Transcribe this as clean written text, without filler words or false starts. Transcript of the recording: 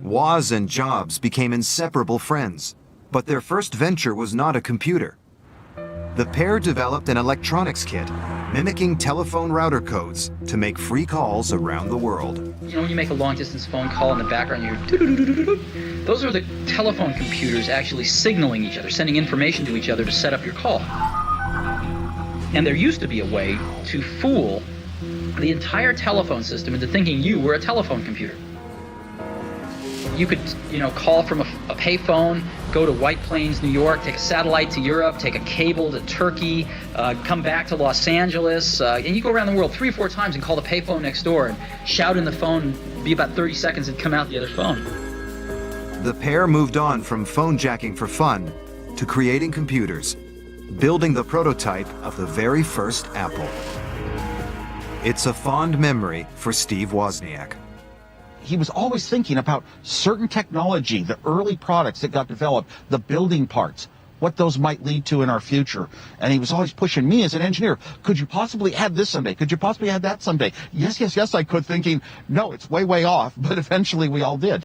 Woz and Jobs became inseparable friends, but their first venture was not a computer. The pair developed an electronics kit mimicking telephone router codes to make free calls around the world. You know, when you make a long-distance phone call in the background, you hear doo-doo-doo-doo-doo. Those are the telephone computers actually signaling each other, sending information to each other to set up your call. And there used to be a way to fool the entire telephone system into thinking you were a telephone computer. You could, call from a payphone, go to White Plains, New York, take a satellite to Europe, take a cable to Turkey, come back to Los Angeles, and you go around the world 3 or 4 times and call the payphone next door and shout in the phone, be about 30 seconds and come out the other phone. The pair moved on from phone jacking for fun to creating computers, building the prototype of the very first Apple. It's a fond memory for Steve Wozniak. He was always thinking about certain technology, the early products that got developed, the building parts, what those might lead to in our future. And he was always pushing me as an engineer. Could you possibly add this someday? Could you possibly add that someday? Yes, I could, thinking, no, it's way, way off. But eventually we all did.